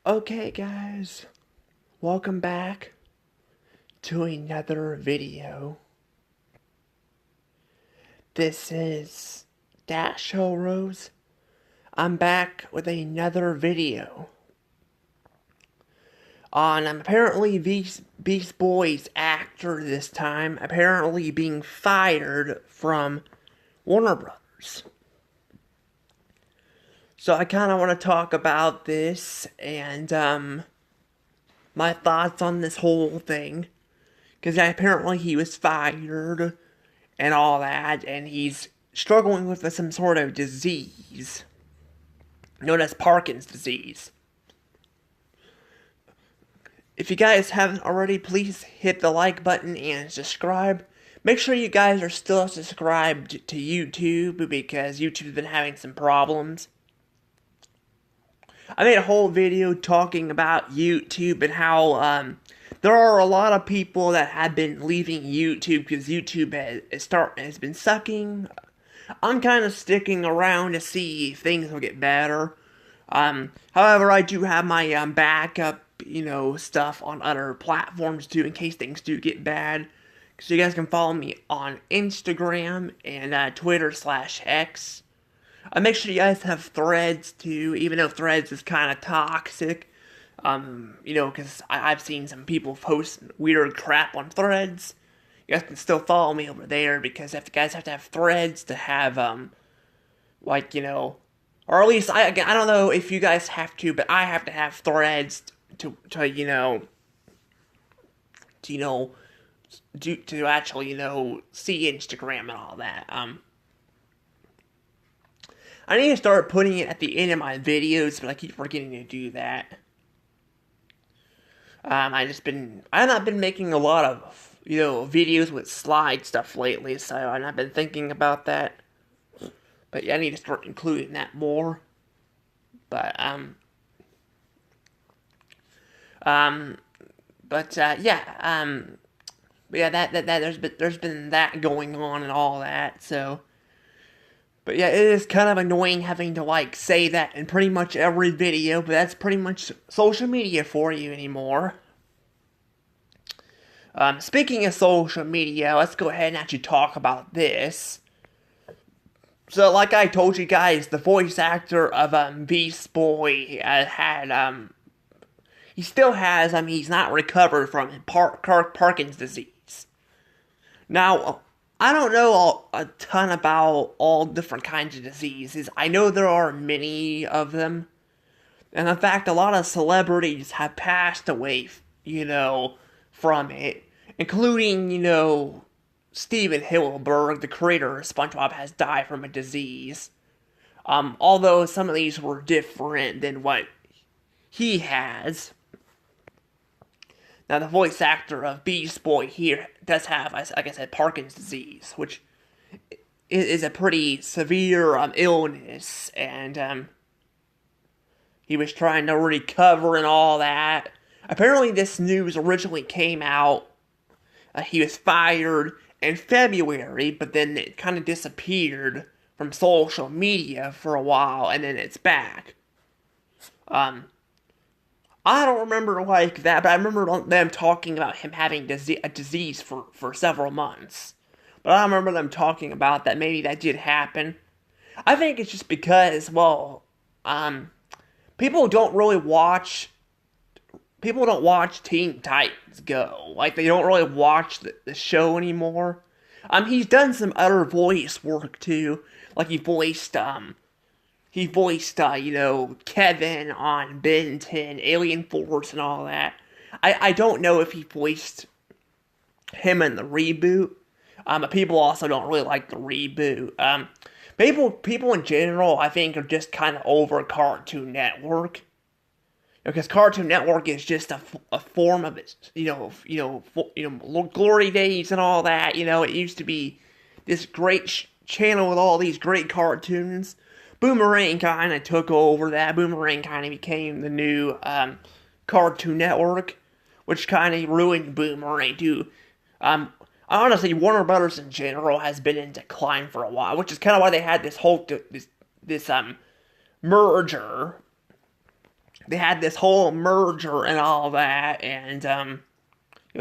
Okay guys, welcome back to another video. This is Dash Show Rose. I'm back with another video on apparently Beast Boy's actor this time apparently being fired from Warner Brothers. So I kind of want to talk about this and my thoughts on this whole thing. Because apparently he was fired and all that, and he's struggling with some sort of disease known as Parkinson's disease. If you guys haven't already, please hit the like button and subscribe. Make sure you guys are still subscribed to YouTube because YouTube's been having some problems. I made a whole video talking about YouTube and how there are a lot of people that have been leaving YouTube because YouTube has been sucking. I'm kind of sticking around to see if things will get better. However, I do have my backup, stuff on other platforms too in case things do get bad. So you guys can follow me on Instagram and Twitter/X. Make sure you guys have Threads too, even though Threads is kind of toxic. Because I've seen some people post weird crap on Threads. You guys can still follow me over there because if you guys have to have Threads to have, or at least I don't know if you guys have to, but I have to have Threads to actually, see Instagram and all that. I need to start putting it at the end of my videos, but I keep forgetting to do that. I've not been making a lot of, videos with slide stuff lately, so I've not been thinking about that. But yeah, I need to start including that more. But, there's been that going on and all that, so. But yeah, it is kind of annoying having to, say that in pretty much every video, but that's pretty much social media for you anymore. Speaking of social media, let's go ahead and actually talk about this. So, like I told you guys, the voice actor of, Beast Boy he still has, he's not recovered from Parkinson's disease. Now, I don't know a ton about all different kinds of diseases. I know there are many of them. And in fact, a lot of celebrities have passed away, from it. Including, Steven Hillenburg, the creator of SpongeBob, has died from a disease. Although some of these were different than what he has. Now, the voice actor of Beast Boy here does have, like I said, Parkinson's disease, which is a pretty severe illness, and he was trying to recover and all that. Apparently, this news originally came out. He was fired in February, but then it kind of disappeared from social media for a while, and then it's back. I don't remember that, but I remember them talking about him having a disease for several months. But I remember them talking about that. Maybe that did happen. I think it's just because, people don't watch Teen Titans Go. They don't really watch the show anymore. He's done some other voice work too. He voiced, Kevin on Ben 10, Alien Force, and all that. I don't know if he voiced him in the reboot. But people also don't really like the reboot. People in general, I think, are just kind of over Cartoon Network. Because Cartoon Network is just a form of it, glory days and all that. It used to be this great channel with all these great cartoons. Boomerang kind of took over that. Boomerang kind of became the new Cartoon Network, which kind of ruined Boomerang too. Honestly, Warner Brothers in general has been in decline for a while, which is kind of why they had this whole this merger they had this whole merger and all that, and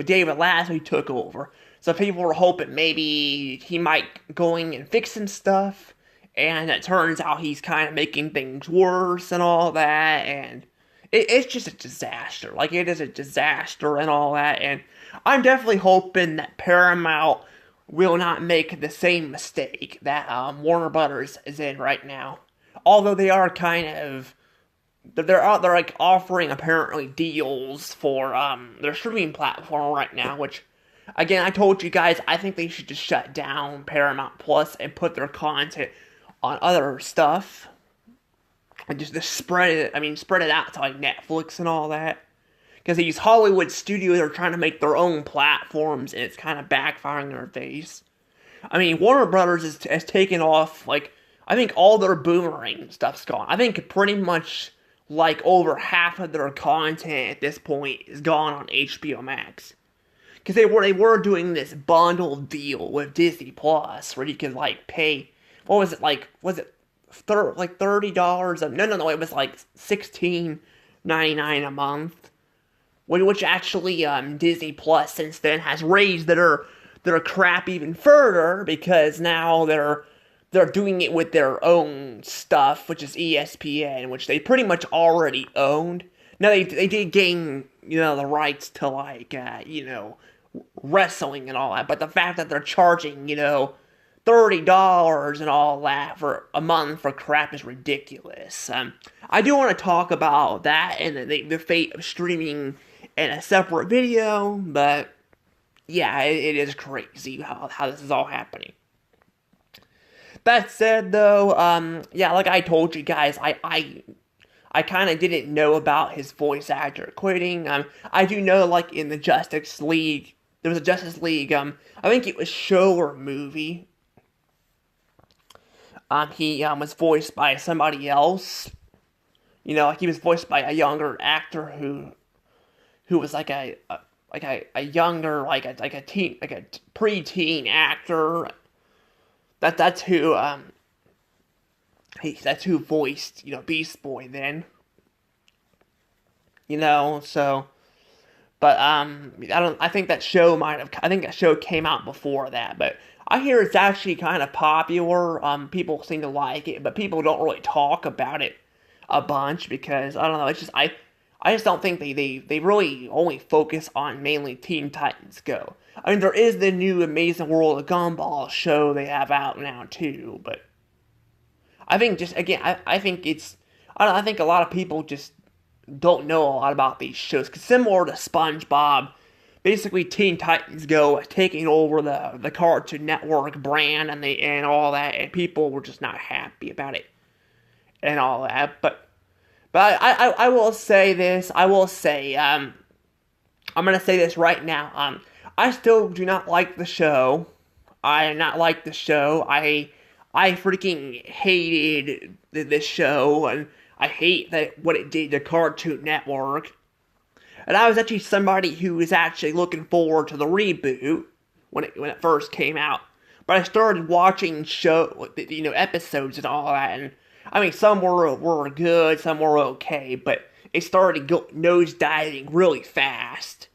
David Lashley took over. So people were hoping maybe he might going and fix some stuff, and it turns out he's kind of making things worse and all that, and it's just a disaster. Like, it is a disaster and all that, and I'm definitely hoping that Paramount will not make the same mistake that Warner Brothers is in right now. Although they are kind of they're like offering apparently deals for their streaming platform right now, which again I told you guys I think they should just shut down Paramount Plus and put their content on other stuff and just spread it. I mean, spread it out to like Netflix and all that. Because these Hollywood studios are trying to make their own platforms, and it's kind of backfiring in their face. I mean, Warner Brothers has taken off, like, I think all their Boomerang stuff's gone. I think pretty much, like, over half of their content at this point is gone on HBO Max. Because they were doing this bundle deal with Disney Plus, where you could, like, pay, what was it, like, was it like $30? No, it was like $16.99 a month. Which actually Disney Plus since then has raised their crap even further, because now they're doing it with their own stuff, which is ESPN, which they pretty much already owned. Now they did gain the rights to like wrestling and all that, but the fact that they're charging $30 and all that for a month for crap is ridiculous. I do want to talk about that and the fate of streaming in a separate video, but yeah, it is crazy how this is all happening. That said, though, yeah, like I told you guys, I kind of didn't know about his voice actor quitting. I do know, like, in the Justice League, there was a Justice League, I think it was show or movie. He was voiced by somebody else. Like he was voiced by a younger actor who was like a younger like a teen, like a preteen actor. That's who voiced Beast Boy then. So, but I think that show that show came out before that, but I hear it's actually kind of popular. People seem to like it, but people don't really talk about it a bunch because I don't know. It's just I just don't think they really only focus on mainly Teen Titans Go. I mean, there is the new Amazing World of Gumball show they have out now too, but I think just again, I think I think a lot of people just don't know a lot about these shows. Cause similar to SpongeBob, basically Teen Titans Go taking over the Cartoon Network brand and all that, and people were just not happy about it and all that. But I will say this. I will say I'm gonna say this right now. I still do not like the show. I do not like the show. I freaking hated this show, and I hate what it did to Cartoon Network. And I was actually somebody who was actually looking forward to the reboot when it first came out. But I started watching episodes and all that, and I mean, some were good, some were okay, but it started nosediving really fast.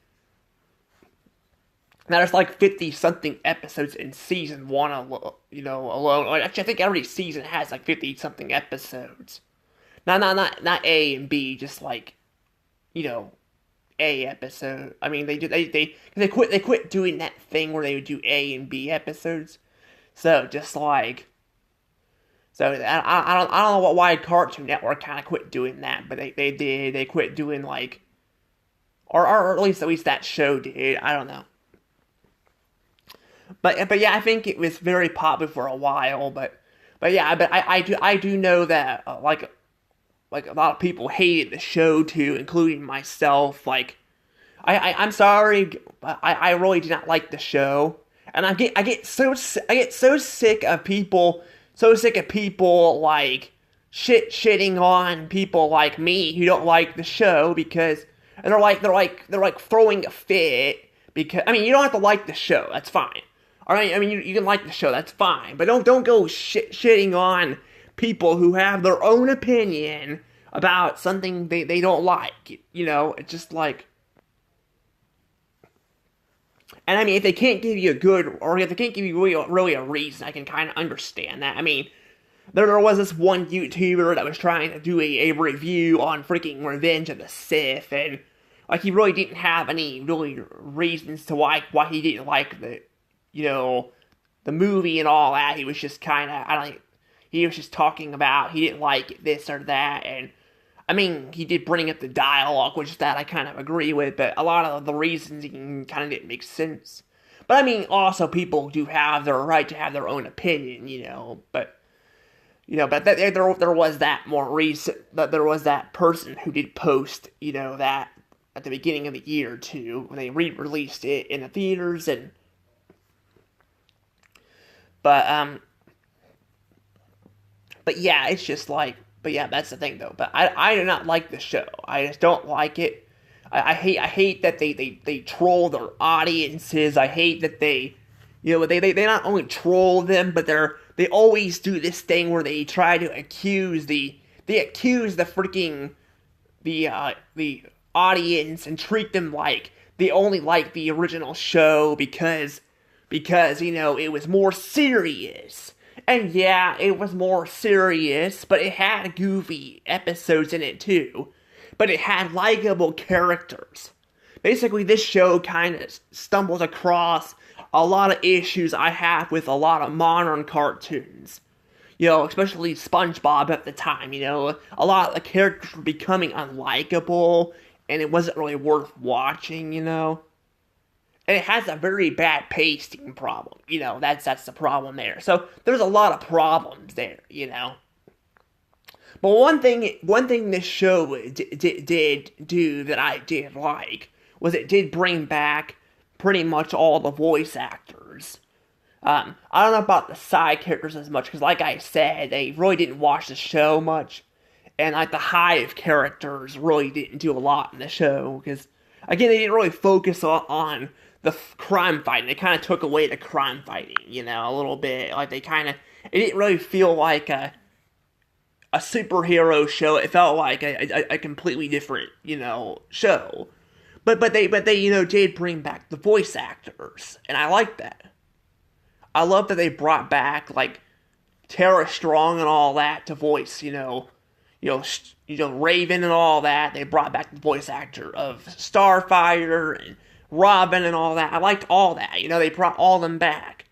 Now there's like 50-something episodes in season 1 alone. Like, actually, I think every season has like 50-something episodes. Not A and B, just like, A episode. I mean, they quit doing that thing where they would do A and B episodes. So just like, I don't know why Cartoon Network kind of quit doing that, but they did. They quit doing like, or at least that show did. I don't know. But yeah, I think it was very popular for a while. But yeah, I do know that like a lot of people hated the show too, including myself. Like, I'm sorry, I really do not like the show, and I get so sick of people like shitting on people like me who don't like the show and they're like throwing a fit because I mean, you don't have to like the show, that's fine. Alright, I mean, you can like the show, that's fine, but don't go shitting on people who have their own opinion about something they don't like. You know, it's just like, and I mean, if they can't give you a good, or if they can't give you really a reason, I can kind of understand that. I mean, there was this one YouTuber that was trying to do a review on freaking Revenge of the Sith, and like he really didn't have any really reasons to why he didn't like the, you know, the movie and all that. He was just kind of, I don't, he was just talking about he didn't like this or that, and I mean, he did bring up the dialogue, which that I kind of agree with, but a lot of the reasons he kind of didn't make sense. But I mean, also people do have their right to have their own opinion, you know. But there was that more recent that there was that person who did post, you know, that at the beginning of the year too, when they re-released it in the theaters, and but but yeah, it's just like. But yeah, that's the thing though. But I do not like the show. I just don't like it. I hate that they troll their audiences. I hate that they not only troll them, but they always do this thing where they try to accuse the freaking the audience and treat them like they only like the original show because you know it was more serious. And yeah, it was more serious, but it had goofy episodes in it too. But it had likable characters. Basically, this show kind of stumbles across a lot of issues I have with a lot of modern cartoons. You know, especially SpongeBob at the time, you know. A lot of the characters were becoming unlikable, and it wasn't really worth watching, you know. And it has a very bad pacing problem, you know, that's the problem there. So there's a lot of problems there, you know. But one thing this show did do that I did like was it did bring back pretty much all the voice actors. I don't know about the side characters as much because, like I said, they really didn't watch the show much, and like the Hive characters really didn't do a lot in the show because, again, they didn't really focus on the crime fighting. They kind of took away the crime fighting, you know, a little bit. Like it didn't really feel like a superhero show. It felt like a completely different, you know, show. But they you know did bring back the voice actors, and I like that. I love that they brought back like Tara Strong and all that to voice, Raven and all that. They brought back the voice actor of Starfire and Robin and all that. I liked all that. You know, they brought all them back.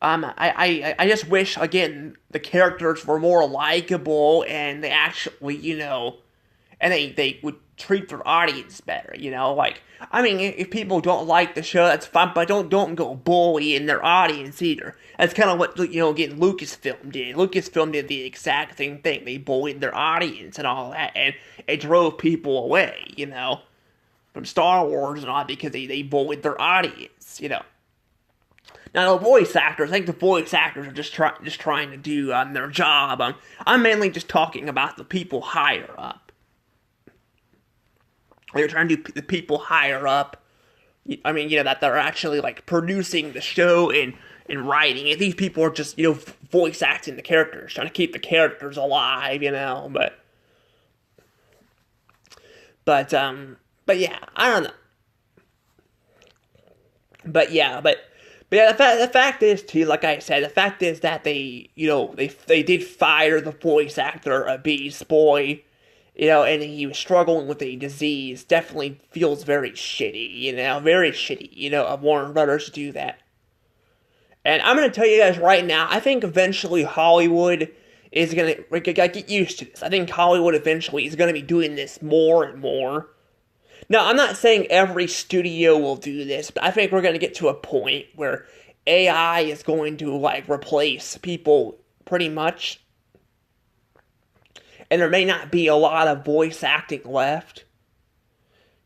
I just wish, again, the characters were more likable and they actually, and they would treat their audience better, like, I mean, if people don't like the show, that's fine, but don't go bullying their audience either. That's kind of what, again, Lucasfilm did. Lucasfilm did the exact same thing. They bullied their audience and all that, and it drove people away, from Star Wars and all that because they bullied their audience, Now, the voice actors, I think the voice actors are just trying to do their job. I'm mainly just talking about the people higher up. They're trying to do the people higher up. I mean, that they're actually, like, producing the show and writing it. These people are just, voice acting the characters, trying to keep the characters alive, But yeah, I don't know. But yeah, the fact is, too, like I said, the fact is that they did fire the voice actor of Beast Boy, and he was struggling with a disease. Definitely feels very shitty, very shitty, of Warner Brothers to do that. And I'm going to tell you guys right now, I think eventually Hollywood is going to get used to this. I think Hollywood eventually is going to be doing this more and more. Now, I'm not saying every studio will do this, but I think we're going to get to a point where AI is going to, like, replace people pretty much. And there may not be a lot of voice acting left.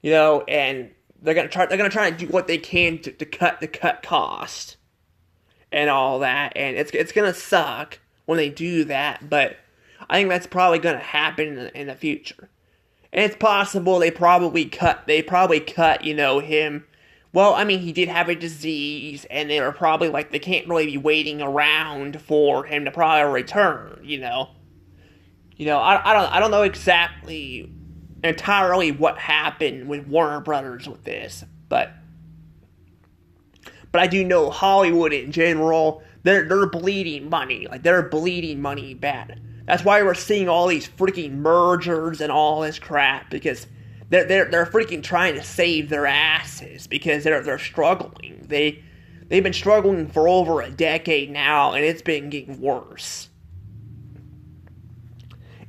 And they're going to try to do what they can to cut cost and all that. And it's going to suck when they do that, but I think that's probably going to happen in the future. And it's possible they probably cut, him. Well, I mean, he did have a disease, and they were probably like, they can't really be waiting around for him to probably return, I don't know exactly entirely what happened with Warner Brothers with this, but I do know Hollywood in general, they're bleeding money. Like, they're bleeding money bad. That's why we're seeing all these freaking mergers and all this crap, because they're freaking trying to save their asses because they're struggling. They've been struggling for over a decade now, and it's been getting worse.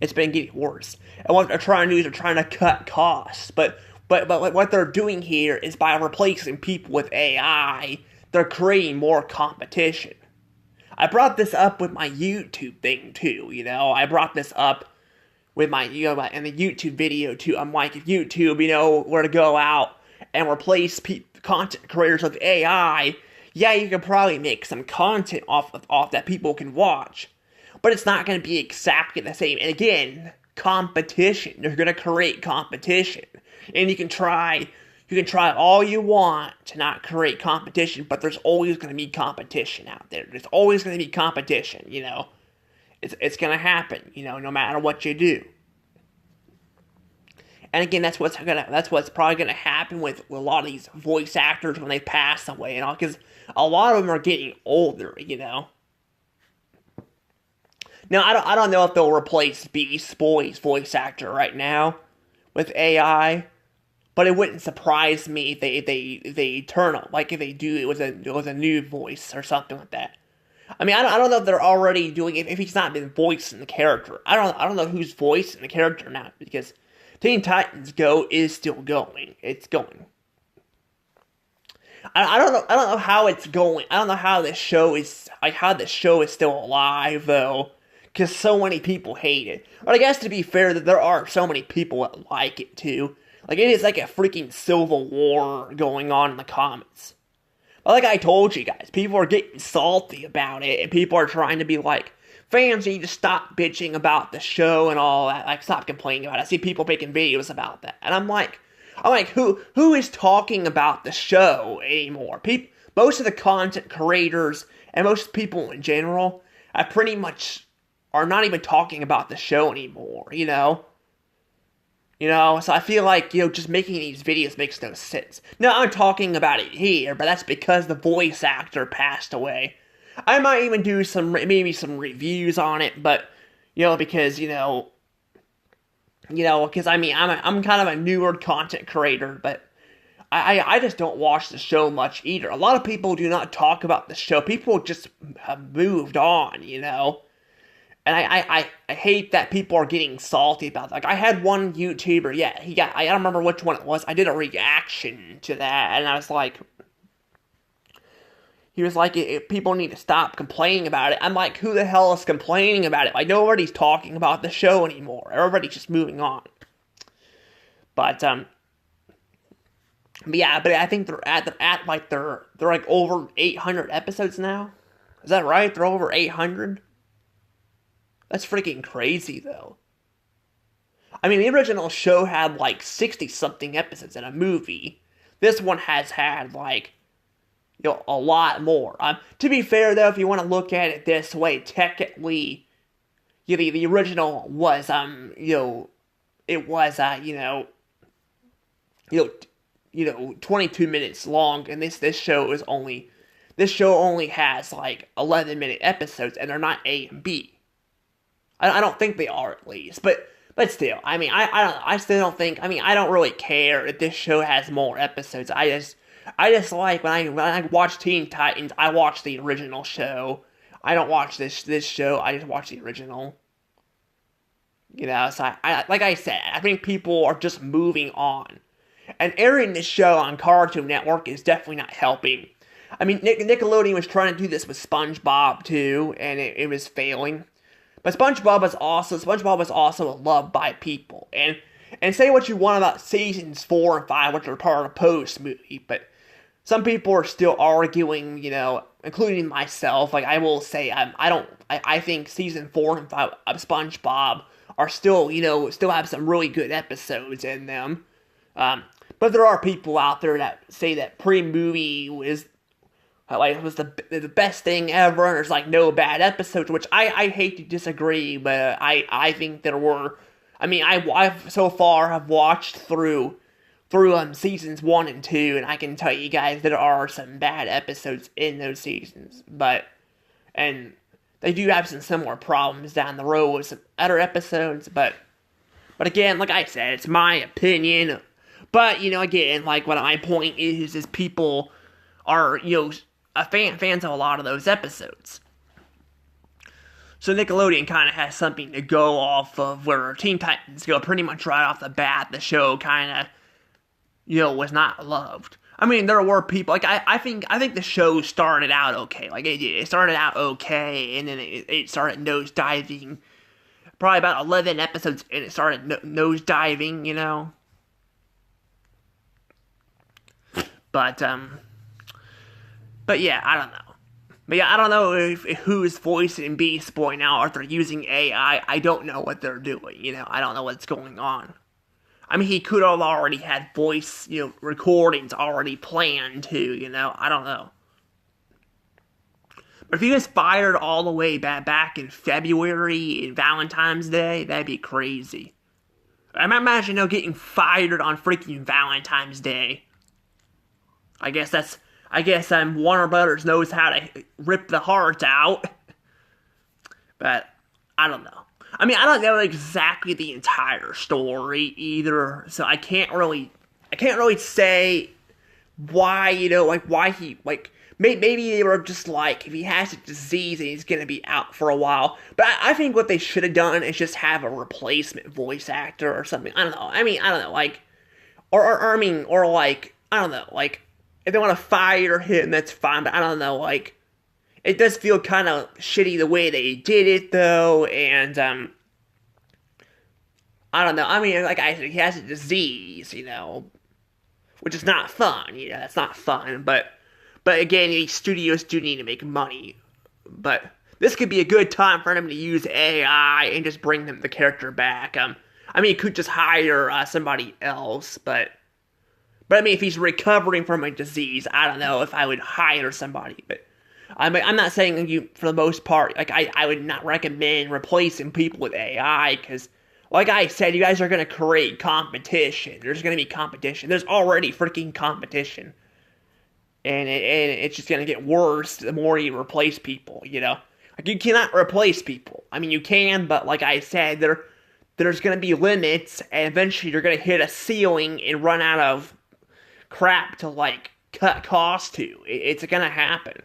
It's been getting worse. And what they're trying to do is they're trying to cut costs. But what they're doing here is by replacing people with AI, they're creating more competition. I brought this up with my YouTube thing too, I brought this up with my, in the YouTube video too. I'm like, if YouTube, were to go out and replace content creators with AI, yeah, you can probably make some content off that people can watch. But it's not going to be exactly the same. And again, competition. They're going to create competition. And you can try all you want to not create competition, but there's always going to be competition out there. There's always going to be competition, It's going to happen, no matter what you do. And again, that's what's probably going to happen with a lot of these voice actors when they pass away and all, because a lot of them are getting older, Now, I don't know if they'll replace Beast Boy's voice actor right now with AI, but it wouldn't surprise me if they turn it, like if they do it with a new voice or something like that. I mean, I don't know if they're already doing it if he's not been voicing the character. I don't know who's voicing the character now, because Teen Titans Go is still going. It's going. I don't know how it's going. I don't know how this show is still alive though, because so many people hate it. But I guess to be fair, that there are so many people that like it too. Like, it is like a freaking civil war going on in the comments. But like I told you guys, people are getting salty about it, and people are trying to be like, fans need to stop bitching about the show and all that. Like, stop complaining about it. I see people making videos about that, and I'm like, who is talking about the show anymore? Most of the content creators and most people in general, I pretty much are not even talking about the show anymore. So I feel like, just making these videos makes no sense. Now, I'm talking about it here, but that's because the voice actor passed away. I might even do maybe some reviews on it, but, because, because, I mean, I'm kind of a newer content creator, but I just don't watch the show much either. A lot of people do not talk about the show. People just have moved on, And I hate that people are getting salty about it. Like, I had one YouTuber, I don't remember which one it was. I did a reaction to that, and I was like, he was like, people need to stop complaining about it. I'm like, who the hell is complaining about it? Like, nobody's talking about the show anymore. Everybody's just moving on. But I think they're like over 800 episodes now. Is that right? They're over 800? That's freaking crazy, though. I mean, the original show had like 60-something episodes in a movie. This one has had like, a lot more. To be fair, though, if you want to look at it this way, technically, the original was, it was, 22 minutes long, and this show only has like 11-minute episodes, and they're not A and B. I don't think they are, at least, but still, I mean, I still don't think, I mean, I don't really care if this show has more episodes. I just like, when I watch Teen Titans, I watch the original show. I don't watch this show, I just watch the original. So I like I said, I think people are just moving on. And airing this show on Cartoon Network is definitely not helping. I mean, Nickelodeon was trying to do this with SpongeBob, too, and it was failing. But SpongeBob was also loved by people. And say what you want about seasons 4 and 5, which are part of the Post movie, but some people are still arguing, including myself. Like, I will say, I think season 4 and 5 of SpongeBob are still have some really good episodes in them. But there are people out there that say that pre-movie Like, it was the best thing ever, and there's like no bad episodes, which I hate to disagree, but I think there were. I mean, I've so far have watched through seasons 1 and 2, and I can tell you guys there are some bad episodes in those seasons, and they do have some similar problems down the road with some other episodes, but again, like I said, it's my opinion. But again, like what my point is people are fans of a lot of those episodes. So Nickelodeon kind of has something to go off of, where Teen Titans go pretty much right off the bat. The show kind of was not loved. I mean, there were people like I think the show started out okay. Like it started out okay, and then it started nosediving. Probably about 11 episodes, and it started nosediving. But yeah, I don't know. But yeah, I don't know if who's voicing Beast Boy now, or if they're using AI. I don't know what they're doing. I don't know what's going on. I mean, he could have already had voice, recordings already planned too. I don't know. But if he was fired all the way back in February, in Valentine's Day, that'd be crazy. I imagine getting fired on freaking Valentine's Day. I guess Warner Brothers knows how to rip the heart out. But I don't know. I mean, I don't know exactly the entire story either, so I can't really say why, why he, maybe they were just like, if he has a disease and he's gonna be out for a while. But I think what they should have done is just have a replacement voice actor or something. I don't know. I mean, I don't know, I don't know, if they want to fire him, that's fine, but I don't know, it does feel kind of shitty the way they did it, though, and, I don't know, I mean, like I said, he has a disease, which is not fun, that's not fun, but again, these studios do need to make money, but this could be a good time for them to use AI and just bring the character back. I mean, you could just hire somebody else, but I mean, if he's recovering from a disease, I don't know if I would hire somebody. But I'm not saying for the most part, I would not recommend replacing people with AI, because, like I said, you guys are going to create competition. There's going to be competition. There's already freaking competition. And it's just going to get worse the more you replace people, you cannot replace people. I mean, you can, but like I said, there's going to be limits, and eventually you're going to hit a ceiling and run out of crap to cut costs to. It's gonna happen.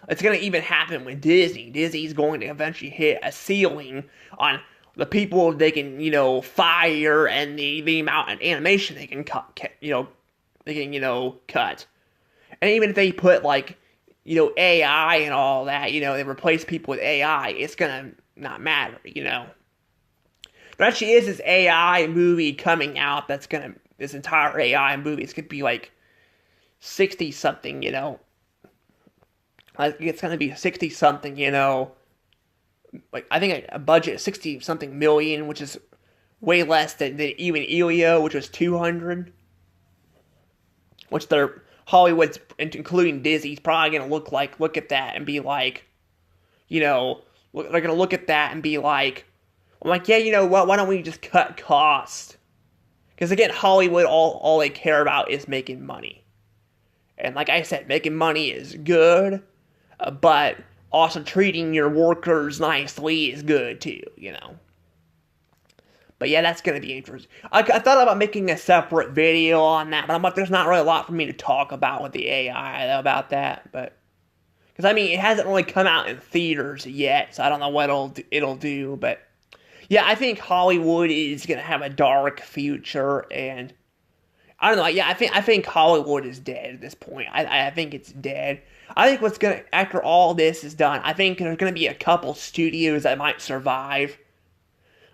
It's gonna even happen with Disney. Disney's going to eventually hit a ceiling on the people they can fire, and the amount of animation they can cut. Cut. And even if they put AI and all that, they replace people with AI, it's gonna not matter. There actually is this AI movie coming out this entire AI movie is going to be 60 something, it's going to be 60 something, I think a budget of 60 something million, which is way less than even Elio, which was 200. Which Hollywood's, including Disney's, probably going to look at that and be they're going to look at that and be yeah, you know what, why don't we just cut costs? Because again, Hollywood, all they care about is making money. And like I said, making money is good, but also treating your workers nicely is good too, But yeah, that's going to be interesting. I thought about making a separate video on that, but I'm like, there's not really a lot for me to talk about with the AI about that. But because I mean, it hasn't really come out in theaters yet, so I don't know what it'll do. But yeah, I think Hollywood is going to have a dark future, and I don't know. Yeah, I think Hollywood is dead at this point. I think it's dead. I think after all this is done, I think there's going to be a couple studios that might survive.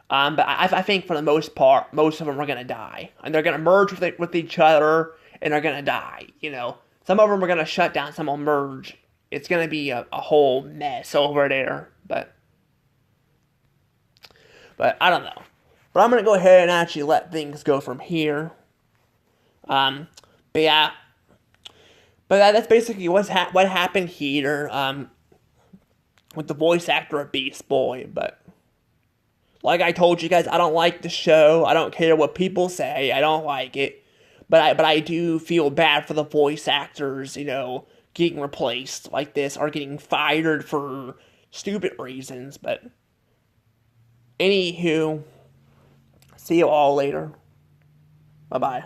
But I think for the most part, most of them are going to die. And they're going to merge with each other, and they're going to die, Some of them are going to shut down, some will merge. It's going to be a whole mess over there, but I don't know. But I'm going to go ahead and actually let things go from here. But yeah. But that's basically what happened here. With the voice actor of Beast Boy. But like I told you guys, I don't like the show. I don't care what people say. I don't like it. But I do feel bad for the voice actors, getting replaced like this or getting fired for stupid reasons. But anywho, see you all later. Bye bye.